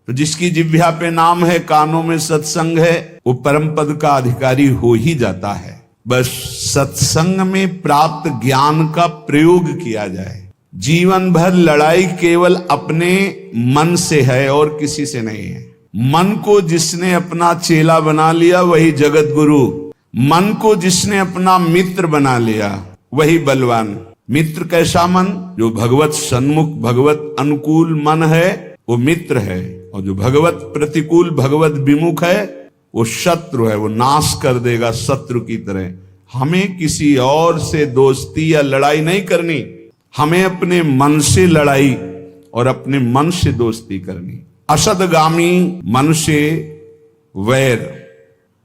तो जिसकी जिह्वा पे नाम है, कानों में सत्संग है, वो परम पद का अधिकारी हो ही जाता है। बस सत्संग में प्राप्त ज्ञान का प्रयोग किया जाए। जीवन भर लड़ाई केवल अपने मन से है और किसी से नहीं है। मन को जिसने अपना चेला बना लिया वही जगत गुरु, मन को जिसने अपना मित्र बना लिया वही बलवान। मित्र कैसा मन? जो भगवत सन्मुख, भगवत अनुकूल मन है वो मित्र है, और जो भगवत प्रतिकूल, भगवत विमुख है वो शत्रु है, वो नाश कर देगा शत्रु की तरह। हमें किसी और से दोस्ती या लड़ाई नहीं करनी, हमें अपने मन से लड़ाई और अपने मन से दोस्ती करनी। असदगामी मन से वैर,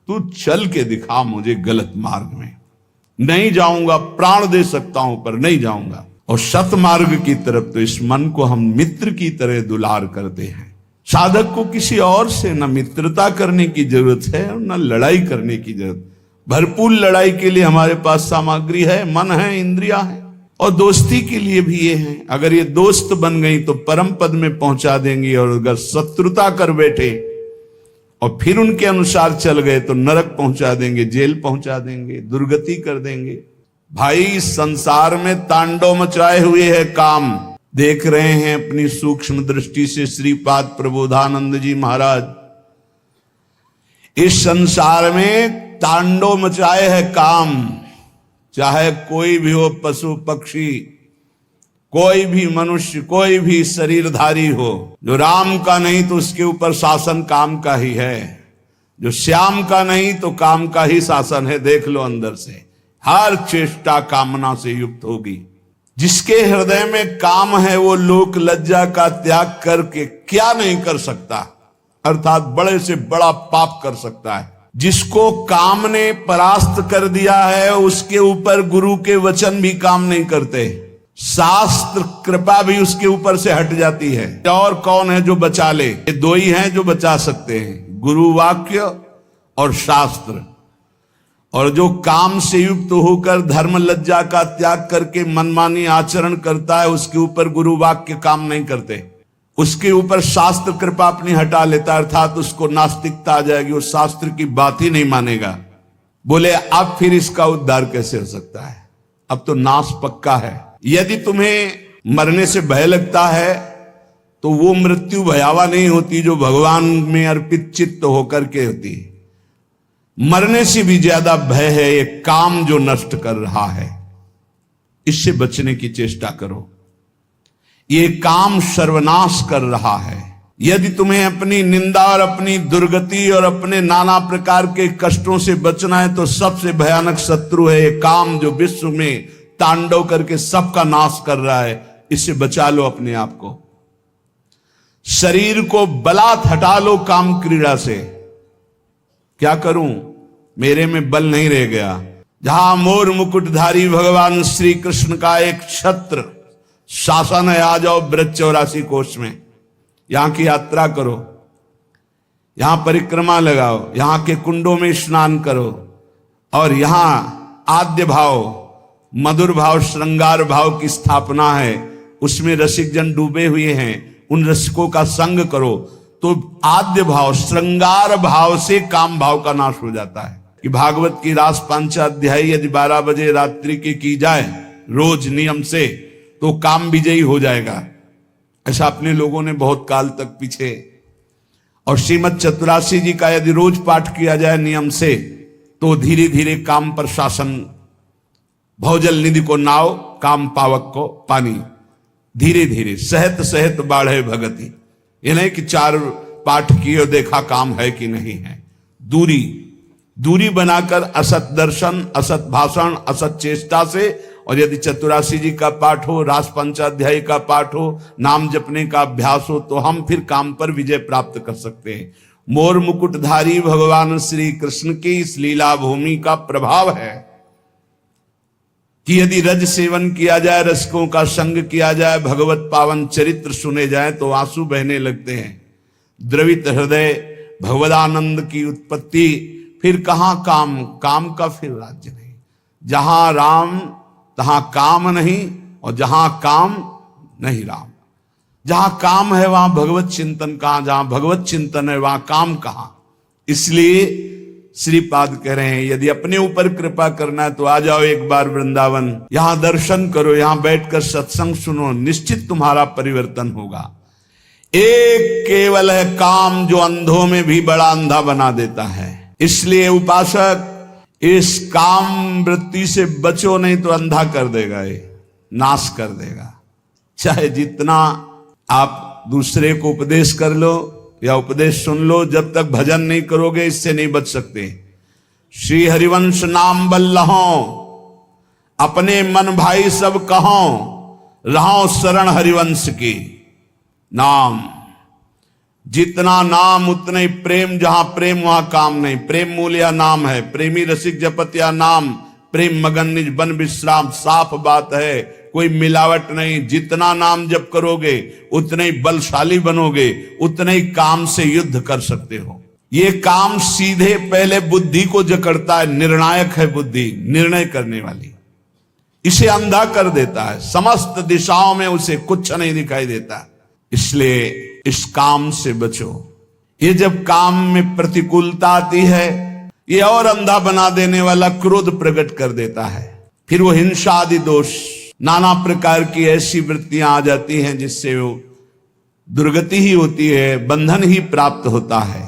तू चल के दिखा मुझे गलत मार्ग में, नहीं जाऊंगा, प्राण दे सकता हूं पर नहीं जाऊंगा। और सतमार्ग की तरफ तो इस मन को हम मित्र की तरह दुलार करते हैं। साधक को किसी और से न मित्रता करने की जरूरत है और न लड़ाई करने की जरूरत। भरपूर लड़ाई के लिए हमारे पास सामग्री है, मन है, इंद्रिया है, और दोस्ती के लिए भी ये है। अगर ये दोस्त बन गई तो परम पद में पहुंचा देंगी, और अगर शत्रुता कर बैठे और फिर उनके अनुसार चल गए तो नरक पहुंचा देंगे, जेल पहुंचा देंगे, दुर्गति कर देंगे। भाई संसार में तांडव मचाए हुए है काम, देख रहे हैं अपनी सूक्ष्म दृष्टि से श्रीपाद प्रबोधानंद जी महाराज। इस संसार में तांडव मचाए है काम, चाहे कोई भी हो, पशु पक्षी, कोई भी मनुष्य, कोई भी शरीरधारी हो, जो राम का नहीं तो उसके ऊपर शासन काम का ही है, जो श्याम का नहीं तो काम का ही शासन है। देख लो अंदर से, हर चेष्टा कामना से युक्त होगी। जिसके हृदय में काम है वो लोक लज्जा का त्याग करके क्या नहीं कर सकता, अर्थात बड़े से बड़ा पाप कर सकता है। जिसको काम ने परास्त कर दिया है उसके ऊपर गुरु के वचन भी काम नहीं करते, शास्त्र कृपा भी उसके ऊपर से हट जाती है। और कौन है जो बचा ले? ये दो ही हैं जो बचा सकते हैं, गुरु वाक्य और शास्त्र। और जो काम से युक्त होकर धर्म लज्जा का त्याग करके मनमानी आचरण करता है उसके ऊपर गुरु वाक्य काम नहीं करते, उसके ऊपर शास्त्र कृपा अपनी हटा लेता, अर्थात उसको नास्तिकता आ जाएगी, वो शास्त्र की बात ही नहीं मानेगा। बोले अब फिर इसका उद्धार कैसे हो सकता है? अब तो नाश पक्का है। यदि तुम्हें मरने से भय लगता है तो वो मृत्यु भयावह नहीं होती जो भगवान में अर्पित चित्त होकर के होती है। मरने से भी ज्यादा भय है ये काम जो नष्ट कर रहा है, इससे बचने की चेष्टा करो। ये काम सर्वनाश कर रहा है। यदि तुम्हें अपनी निंदा और अपनी दुर्गति और अपने नाना प्रकार के कष्टों से बचना है तो सबसे भयानक शत्रु है ये काम जो विश्व में तांडव करके सबका नाश कर रहा है। इससे बचा लो अपने आप को। शरीर को बलात् हटा लो काम क्रीड़ा से। क्या करूं, मेरे में बल नहीं रह गया। जहां मोर मुकुटधारी भगवान श्री कृष्ण का एक छत्र शासन है, आ जाओ ब्रज 84 कोष में, यहां की यात्रा करो, यहां परिक्रमा लगाओ, यहां के कुंडों में स्नान करो, और यहां आद्य भाव, मधुर भाव, श्रृंगार भाव की स्थापना है। उसमें रसिक जन डूबे हुए हैं, उन रसिकों का संग करो तो आद्य भाव, श्रृंगार भाव से काम भाव का नाश हो जाता है। कि भागवत की रास पांचाध्यायी यदि 12 बजे रात्रि की जाए रोज नियम से तो काम विजयी हो जाएगा। ऐसा अपने लोगों ने बहुत काल तक पीछे। और श्रीमद चतुरासी जी का यदि रोज पाठ किया जाए नियम से तो धीरे धीरे काम पर शासन, भौजल निधि को नाव, काम पावक को पानी, धीरे धीरे सहत सहत बाढ़े भगति। ये नहीं कि 4 पाठ किए और देखा काम है कि नहीं है। दूरी बनाकर असत दर्शन, असत भाषण, असत चेष्टा से, और यदि चतुरासी जी का पाठ हो, रास पंचाध्यायी का पाठ हो, नाम जपने का अभ्यास हो, तो हम फिर काम पर विजय प्राप्त कर सकते हैं। मोर मुकुटधारी भगवान श्री कृष्ण की इस लीला भूमि का प्रभाव है कि यदि रज सेवन किया जाए, रसिकों का संग किया जाए, भगवत पावन चरित्र सुने जाए तो आंसू बहने लगते हैं। द्रवित हृदय भगवदानंद की उत्पत्ति। फिर कहां काम का फिर राज्य नहीं। जहां राम तहां काम नहीं, और जहां काम नहीं राम। जहां काम है वहां भगवत चिंतन कहां, जहां भगवत चिंतन है वहां काम कहां। इसलिए श्रीपाद कह रहे हैं यदि अपने ऊपर कृपा करना है तो आ जाओ एक बार वृंदावन, यहां दर्शन करो, यहां बैठकर सत्संग सुनो, निश्चित तुम्हारा परिवर्तन होगा। एक केवल है काम जो अंधों में भी बड़ा अंधा बना देता है। इसलिए उपासक इस काम वृत्ति से बचो, नहीं तो अंधा कर देगा, ये नाश कर देगा। चाहे जितना आप दूसरे को उपदेश कर लो या उपदेश सुन लो, जब तक भजन नहीं करोगे इससे नहीं बच सकते। श्री हरिवंश नाम बल्लहो, अपने मन भाई सब कहो, रहो शरण हरिवंश की। नाम, जितना नाम उतना ही प्रेम, जहां प्रेम वहां काम नहीं। प्रेम मूल्य नाम है, प्रेमी रसिक जपत या नाम, प्रेम मगन निज बन विश्राम। साफ बात है, कोई मिलावट नहीं। जितना नाम जप करोगे उतने ही बलशाली बनोगे, उतने ही काम से युद्ध कर सकते हो। ये काम सीधे पहले बुद्धि को जकड़ता है, निर्णायक है बुद्धि, निर्णय करने वाली। इसे अंधा कर देता है, समस्त दिशाओं में उसे कुछ नहीं दिखाई देता। इसलिए इस काम से बचो। ये जब काम में प्रतिकूलता आती है, ये और अंधा बना देने वाला क्रोध प्रकट कर देता है। फिर वो हिंसा आदि दोष, नाना प्रकार की ऐसी वृत्तियां आ जाती हैं जिससे वो दुर्गति ही होती है, बंधन ही प्राप्त होता है।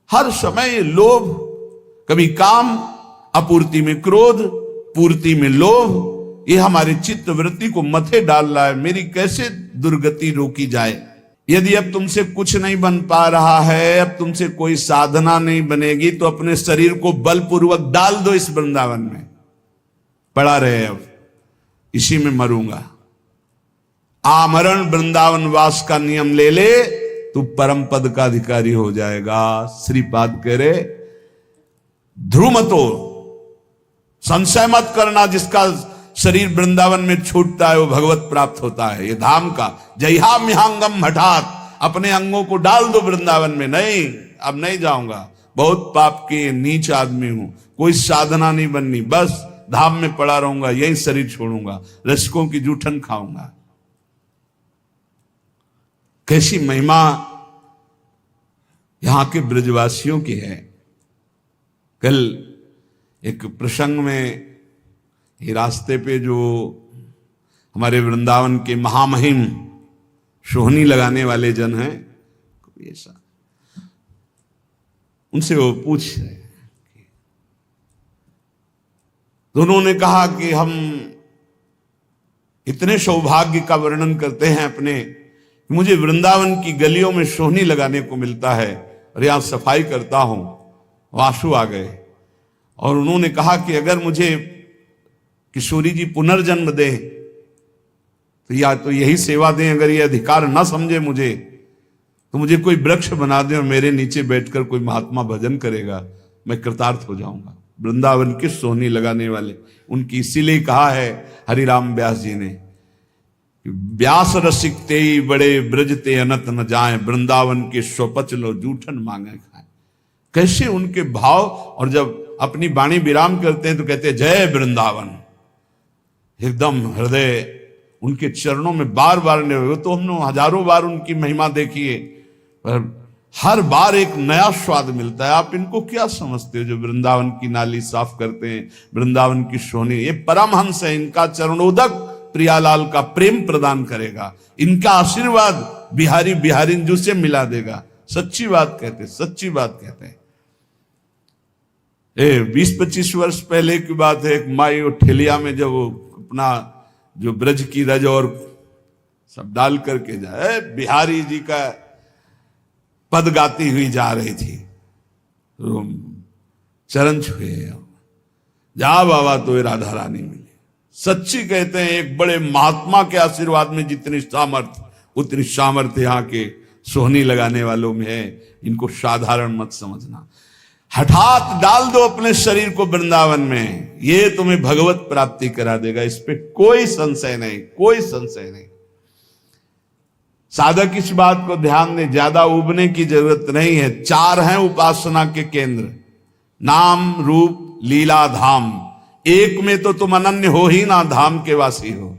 हर समय लोभ, कभी काम, अपूर्ति में क्रोध, पूर्ति में लोभ, ये हमारी चित्त वृत्ति को मथे डाल रहा है। मेरी कैसे दुर्गति रोकी जाए? यदि अब तुमसे कुछ नहीं बन पा रहा है, अब तुमसे कोई साधना नहीं बनेगी, तो अपने शरीर को बलपूर्वक डाल दो इस वृंदावन में, पड़ा रहे अब इसी में मरूंगा। आमरण वृंदावन वास का नियम ले ले, तू परम पद का अधिकारी हो जाएगा। श्रीपाद कह रहे ध्रुव तो संशय मत करना, जिसका शरीर वृंदावन में छूटता है वो भगवत प्राप्त होता है। ये धाम का जयहा मिहांगम हठात, अपने अंगों को डाल दो वृंदावन में। नहीं, अब नहीं जाऊंगा, बहुत पाप के नीच आदमी हूं, कोई साधना नहीं बननी, बस धाम में पड़ा रहूंगा, यही शरीर छोड़ूंगा, रसिकों की जूठन खाऊंगा। कैसी महिमा यहां के ब्रजवासियों की है। कल एक प्रसंग में ये रास्ते पे जो हमारे वृंदावन के महामहिम सोहनी लगाने वाले जन हैं, ऐसा उनसे वो पूछ रहे हैं, तो उन्होंने कहा कि हम इतने सौभाग्य का वर्णन करते हैं अपने, मुझे वृंदावन की गलियों में सोहनी लगाने को मिलता है और यहां सफाई करता हूं। वासु आ गए और उन्होंने कहा कि अगर मुझे किशोरी जी पुनर्जन्म दें तो या तो यही सेवा दें, अगर ये अधिकार ना समझे मुझे तो मुझे कोई वृक्ष बना दें और मेरे नीचे बैठकर कोई महात्मा भजन करेगा, मैं कृतार्थ हो जाऊंगा। वृंदावन के सोहनी लगाने वाले, उनकी इसीलिए कहा है हरिराम व्यास जी ने, व्यास रसिक ते बड़े ब्रजते अनत न जाए, वृंदावन के स्वपच लो जूठन मांगे खाए। कैसे उनके भाव, और जब अपनी वाणी विराम करते हैं तो कहते हैं जय वृंदावन, एकदम हृदय उनके चरणों में बार बार वो तो हमने हजारों बार उनकी महिमा देखी है, पर हर बार एक नया स्वाद मिलता है। आप इनको क्या समझते हो जो वृंदावन की नाली साफ करते हैं, वृंदावन की सोहनी, ये परमहंस है, इनका चरणोदक प्रियालाल का प्रेम प्रदान करेगा, इनका आशीर्वाद बिहारी बिहारिंजू से मिला देगा। सच्ची बात कहते, सच्ची बात कहते हैं। 20-25 वर्ष पहले की बात है, एक माई और ठेलिया में जब वो अपना जो ब्रज की रज और सब डाल करके जाए, बिहारी जी का पद गाती हुई जा रही थी, तो चरण छुए, जा बाबा तो राधा रानी मिली। सच्ची कहते हैं, एक बड़े महात्मा के आशीर्वाद में जितनी सामर्थ्य उतनी सामर्थ्य यहाँ के सोहनी लगाने वालों में है। इनको साधारण मत समझना। हठात डाल दो अपने शरीर को वृंदावन में, ये तुम्हें भगवत प्राप्ति करा देगा, इस पे कोई संशय नहीं, कोई संशय नहीं। साधक इस बात को ध्यान दें, ज्यादा उबने की जरूरत नहीं है। 4 हैं उपासना के केंद्र, नाम रूप लीला धाम। एक में तो तुम अनन्य हो ही ना, धाम के वासी हो।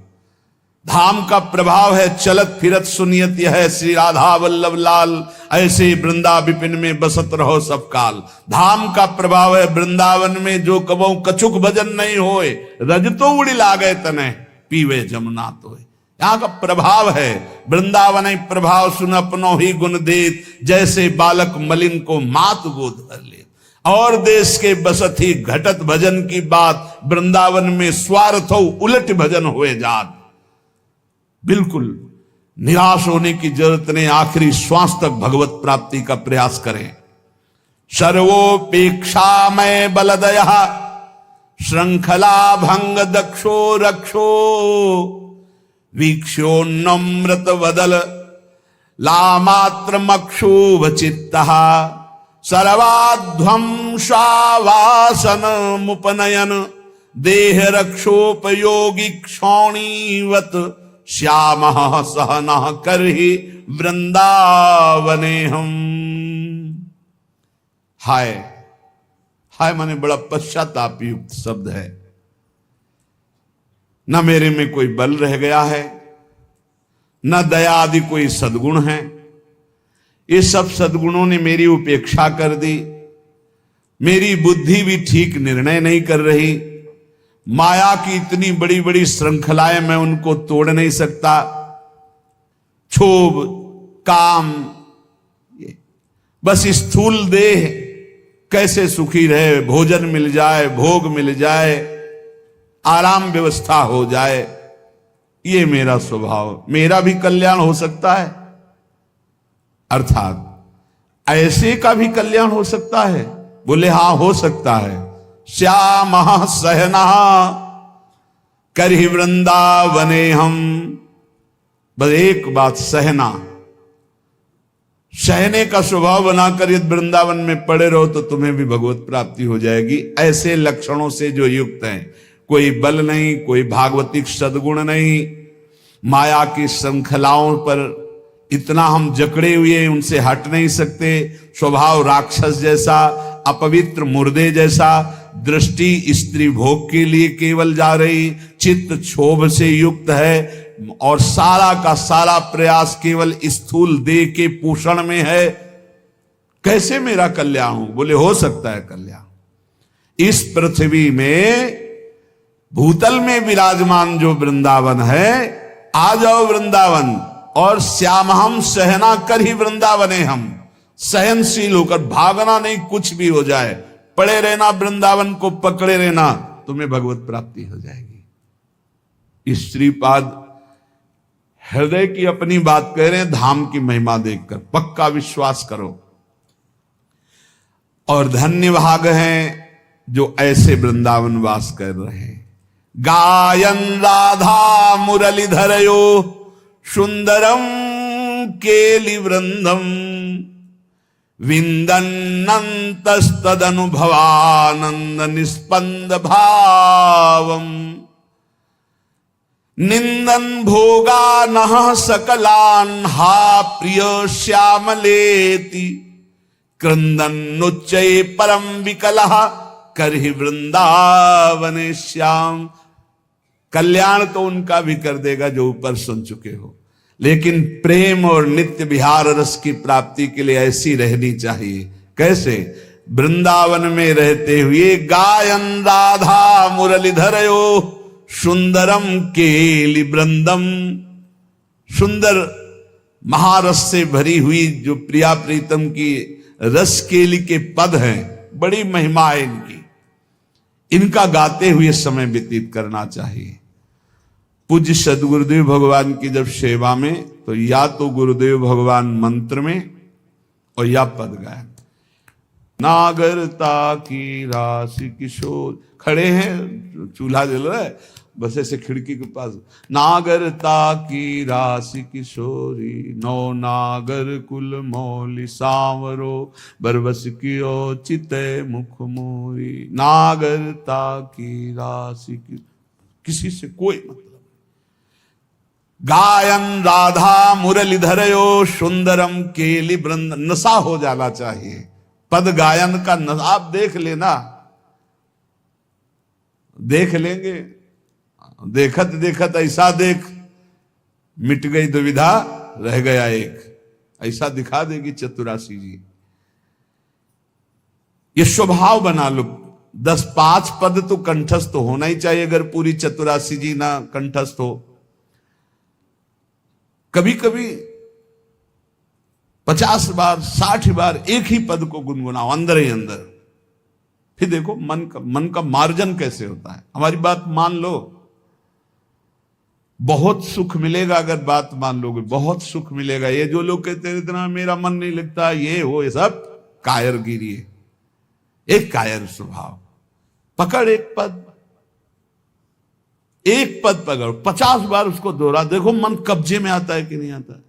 धाम का प्रभाव है चलत फिरत सुनियत यह श्री राधा वल्लभ लाल, ऐसे वृंदा विपिन में बसत रहो सब काल। धाम का प्रभाव है वृंदावन में जो कबो कछुक भजन नहीं होए, रज तो उड़ी लागे तने पीवे जमुना तो। यहाँ का प्रभाव है वृंदावन प्रभाव सुन अपनो ही गुण देत, जैसे बालक मलिन को मात गोद भर ले। और देश के बसत ही घटत भजन की बात, वृंदावन में स्वार्थ हो उलट भजन हुए जात। बिल्कुल निराश होने की जरूरत नहीं, आखिरी श्वास तक भगवत प्राप्ति का प्रयास करें। सर्वोपेक्षा में बलदया श्रृंखला भंग दक्षो रक्षो, वीक्षो नम्रत वदल लामात्र मक्षुभ चित्तः, सर्वाध्वंसावासन मुपनयन देह रक्षोपयोगी क्षौणीवत, श्यामः सहनः करहि वृंदावने हम। हाय हाय माने बड़ा पश्चाताप युक्त शब्द है। न मेरे में कोई बल रह गया है, न दया आदि कोई सद्गुण है। ये सब सद्गुणों ने मेरी उपेक्षा कर दी। मेरी बुद्धि भी ठीक निर्णय नहीं कर रही। माया की इतनी बड़ी बड़ी श्रृंखलाएं, मैं उनको तोड़ नहीं सकता। क्षोभ, काम, बस स्थूल देह कैसे सुखी रहे, भोजन मिल जाए, भोग मिल जाए, आराम व्यवस्था हो जाए, ये मेरा स्वभाव। मेरा भी कल्याण हो सकता है, अर्थात ऐसे का भी कल्याण हो सकता है। बोले हां हो सकता है। श्यामः सहनः करहि वृंदावने हम। बस एक बात, सहना, सहने का स्वभाव बनाकर यदि वृंदावन में पड़े रहो तो तुम्हें भी भगवत प्राप्ति हो जाएगी। ऐसे लक्षणों से जो युक्त हैं, कोई बल नहीं, कोई भागवतिक सद्गुण नहीं, माया की श्रृंखलाओं पर इतना हम जकड़े हुए उनसे हट नहीं सकते। स्वभाव राक्षस जैसा, अपवित्र मुर्दे जैसा, दृष्टि स्त्री भोग के लिए केवल जा रही, चित्त क्षोभ से युक्त है और सारा का सारा प्रयास केवल स्थूल देह के पोषण में है। कैसे मेरा कल्याण हो? बोले हो सकता है कल्याण। इस पृथ्वी में भूतल में विराजमान जो वृंदावन है, आ जाओ वृंदावन और श्यामहम सहना कर ही वृंदावने हम। सहनशील होकर, भागना नहीं, कुछ भी हो जाए, पड़े रहना, वृंदावन को पकड़े रहना, तुम्हें भगवत प्राप्ति हो जाएगी। श्रीपाद हृदय की अपनी बात कह रहे हैं, धाम की महिमा देखकर पक्का विश्वास करो। और धन्य भाग हैं जो ऐसे वृंदावन वास कर रहे हैं। गायन राधा मुरलीधरयो सुंदरम केलि वृंदम, विंदन्नन्तस्तदनुभवानंद निस्पंद भावम, निंदन भोगानः सकलान् हा प्रिय श्यामलेति, क्रंदन्नुच्चये परम विकलः करहि वृंदावने श्याम। कल्याण तो उनका भी कर देगा जो ऊपर सुन चुके हो, लेकिन प्रेम और नित्य विहार रस की प्राप्ति के लिए ऐसी रहनी चाहिए। कैसे? वृंदावन में रहते हुए गायन राधा मुरलीधरयो सुंदरम केलि वृंदम, सुंदर महारस से भरी हुई जो प्रिया प्रीतम की रस केली के पद हैं, बड़ी महिमा है इनकी। इनका गाते हुए समय व्यतीत करना चाहिए। पूज्य सदगुरुदेव भगवान की जब सेवा में, तो या तो गुरुदेव भगवान मंत्र में और या पद गायन। नागरता की राशि किशोर, खड़े हैं, चूल्हा जल रहा है, बस ऐसे खिड़की के पास, नागरता की राशि किशोरी, नौ नागर कुल मौली सांवरो, बरबस कियो चिते मुख मोरी। नागरता की राशि की, किसी से कोई मतलब। गायन राधा मुरलीधरयो सुंदरम केलि वृंद, नशा हो जाना चाहिए पद गायन का। आप देख लेना, देख लेंगे, देखत देखत ऐसा देख मिट गई दुविधा, रह गया एक। ऐसा दिखा देगी चतुरासी जी। ये स्वभाव बना लो। 10-5 पद तो कंठस्थ होना ही चाहिए, अगर पूरी चतुरासी जी ना कंठस्थ हो। कभी कभी 50 बार 60 बार एक ही पद को गुनगुनाओ अंदर ही अंदर, फिर देखो मन का मार्जन कैसे होता है। हमारी बात मान लो, बहुत सुख मिलेगा। अगर बात मान लोगे बहुत सुख मिलेगा। ये जो लोग कहते हैं इतना मेरा मन नहीं लगता, ये हो, ये सब कायरगिरी है। एक कायर स्वभाव। पकड़ एक पद पकड़, 50 बार उसको दोहरा, देखो मन कब्जे में आता है कि नहीं आता है।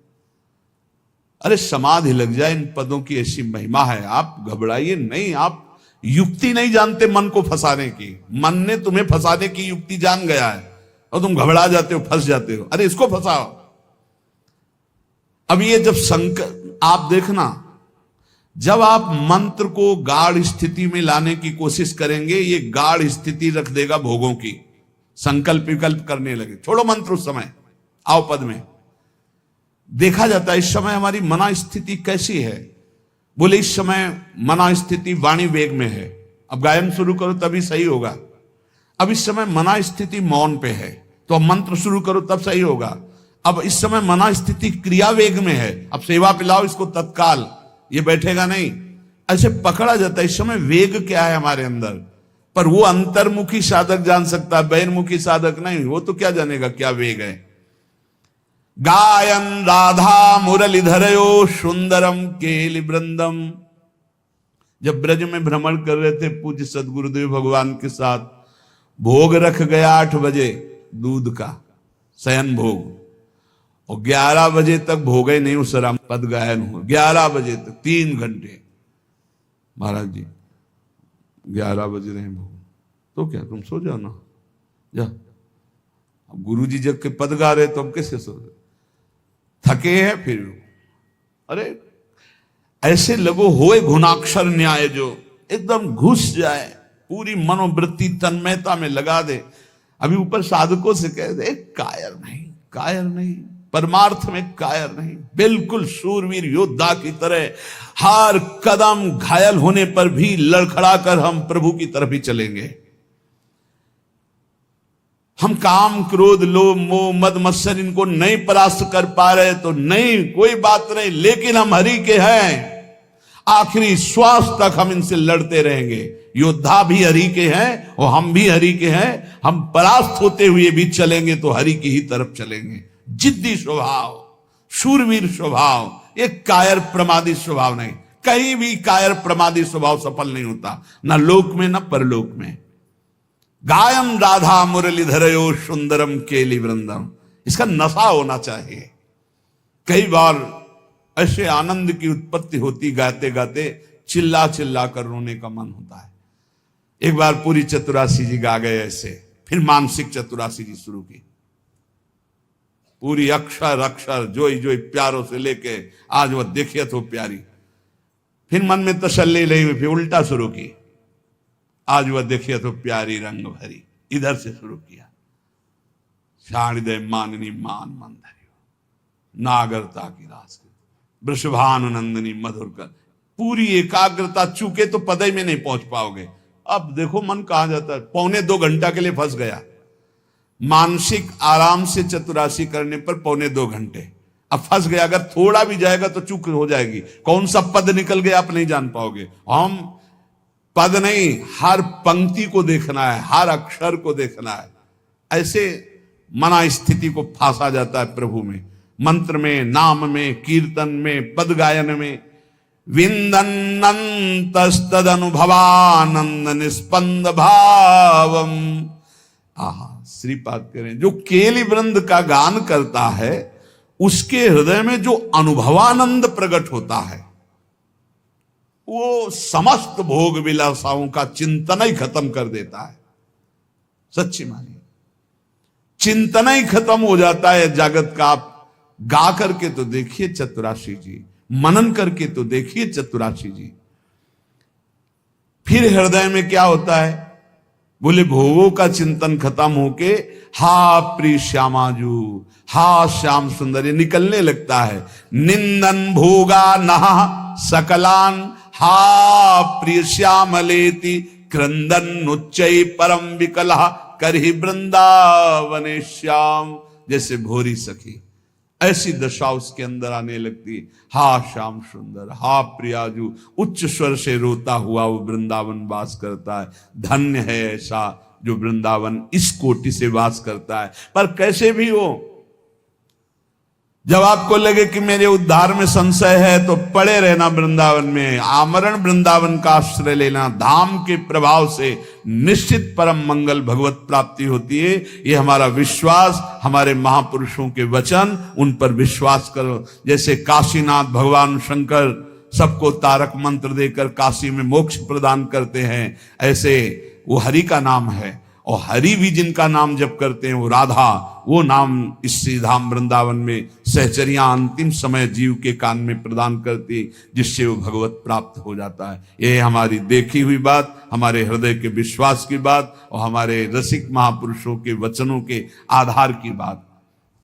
अरे समाधि लग जाए, इन पदों की ऐसी महिमा है। आप घबराइए नहीं, आप युक्ति नहीं जानते मन को फंसाने की। मन ने तुम्हें फंसाने की युक्ति जान गया है और तुम घबरा जाते हो, फंस जाते हो। अरे इसको फंसाओ। अब ये जब आप देखना, जब आप मंत्र को गाढ़ स्थिति में लाने की कोशिश करेंगे, ये गाढ़ स्थिति रख देगा भोगों की। संकल्प विकल्प करने लगे, छोड़ो मंत्र उस समय, आओ पद में। देखा जाता है इस समय हमारी मना स्थिति कैसी है। बोले इस समय मना स्थिति वाणी वेग में है। अब गायन शुरू करो तभी सही होगा। अब इस समय मना स्थिति मौन पे है, तो अब मंत्र शुरू करो तब सही होगा। अब इस समय मना स्थिति क्रिया वेग में है, अब सेवा पिलाओ इसको तत्काल, ये बैठेगा नहीं। ऐसे पकड़ा जाता है। इस समय वेग क्या है हमारे अंदर, पर वो अंतर्मुखी साधक जान सकता है, बहिर्मुखी साधक नहीं। वो तो क्या जानेगा क्या वेग है। गायन राधा मुरलीधरयो सुंदरम केलि वृंदम। जब ब्रज में भ्रमण कर रहे थे पूज्य सदगुरुदेव भगवान के साथ, भोग रख गया 8 बजे दूध का शयन भोग, और 11 बजे तक भोगे नहीं उस राम पद गायन हुआ। 11 बजे तक 3 घंटे। महाराज जी 11 बज रहे हैं भोग, तो क्या तुम सो जाओ ना, जा। अब गुरु जी जब के पद गा रहे तो हम कैसे सो रहे, थके हैं फिर। अरे ऐसे लगो होए घुनाक्षर न्याय, जो एकदम घुस जाए, पूरी मनोवृत्ति तन्मयता में लगा दे। अभी ऊपर साधकों से कह दे कायर नहीं, परमार्थ में कायर नहीं, बिल्कुल शूरवीर योद्धा की तरह हर कदम घायल होने पर भी लड़खड़ा कर हम प्रभु की तरफ ही चलेंगे। हम काम क्रोध लोभ मोह मद मत्सर इनको नहीं परास्त कर पा रहे तो नहीं, कोई बात नहीं, लेकिन हम हरि के हैं। आखिरी श्वास तक हम इनसे लड़ते रहेंगे। योद्धा भी हरि के हैं और हम भी हरि के हैं। हम परास्त होते हुए भी चलेंगे तो हरि की ही तरफ चलेंगे। जिद्दी स्वभाव, शूरवीर स्वभाव, एक कायर प्रमादी स्वभाव नहीं। कहीं भी कायर प्रमादी स्वभाव सफल नहीं होता, ना लोक में ना परलोक में। गायन राधा मुरलीधरयो सुंदरम केलि वृंदम, इसका नशा होना चाहिए। कई बार ऐसे आनंद की उत्पत्ति होती, गाते गाते चिल्ला चिल्ला कर रोने का मन होता है। एक बार पूरी चतुरासी जी गा गए ऐसे, फिर मानसिक चतुरासी जी शुरू की। पूरी अक्षर अक्षर जोई जोई प्यारों से लेके आज वह देखिए तो प्यारी। फिर मन में तसल्ली नहीं हुई, फिर उल्टा शुरू की। आज वह देखिए तो प्यारी रंग भरी, इधर से शुरू किया। शारदे माननी मान मंदरी नागरता की रास, वृषभानुनंदनी मधुर कर। पूरी एकाग्रता, चूके तो पदय में नहीं पहुंच पाओगे। अब देखो मन कहां जाता है, 1.25 घंटा के लिए फंस गया। मानसिक आराम से चतुरासी करने पर 1.25 घंटे, अब फंस गया। अगर थोड़ा भी जाएगा तो चूक हो जाएगी। कौन सा पद निकल गया आप नहीं जान पाओगे। हम पद नहीं, हर पंक्ति को देखना है, हर अक्षर को देखना है। ऐसे मना स्थिति को फांसा जाता है प्रभु में, मंत्र में, नाम में, कीर्तन में, पद गायन में। विंदन्नंतस्तद अनुभवानंद निस्पंद भावम। आहा, श्रीपाद करें, जो केलि वृंद का गान करता है उसके हृदय में जो अनुभवानंद प्रकट होता है, वो समस्त भोग विलासाओं का चिंतन ही खत्म कर देता है। सच्ची मानिए, चिंतन ही खत्म हो जाता है जगत का। आप गा करके तो देखिए चतुरासी जी, मनन करके तो देखिए चतुरासी जी। फिर हृदय में क्या होता है, बोले भोगों का चिंतन खत्म होके हा प्रिय श्यामाजू, हा श्याम सुंदर, ये निकलने लगता है। निंदन भोगा नहा सकलान, हा प्रिय श्यामलेति क्रंदन उच्चै परम विकला करहि वृंदावने श्याम। जैसे भोरी सखी, ऐसी दशा उसके अंदर आने लगती। हा श्याम सुंदर, हा प्रियाजू, उच्च स्वर से रोता हुआ वो वृंदावन वास करता है। धन्य है ऐसा जो वृंदावन इस कोटि से वास करता है। पर कैसे भी हो, जब आपको लगे कि मेरे उद्धार में संशय है तो पड़े रहना वृंदावन में, आमरण वृंदावन का आश्रय लेना। धाम के प्रभाव से निश्चित परम मंगल भगवत प्राप्ति होती है। ये हमारा विश्वास, हमारे महापुरुषों के वचन, उन पर विश्वास करो। जैसे काशीनाथ भगवान शंकर सबको तारक मंत्र देकर काशी में मोक्ष प्रदान करते हैं, ऐसे वो हरि का नाम है। और हरि भी जिनका नाम जप करते हैं वो राधा, वो नाम इस श्रीधाम वृंदावन में सहचरियां अंतिम समय जीव के कान में प्रदान करती, जिससे वो भगवत प्राप्त हो जाता है। ये हमारी देखी हुई बात, हमारे हृदय के विश्वास की बात और हमारे रसिक महापुरुषों के वचनों के आधार की बात।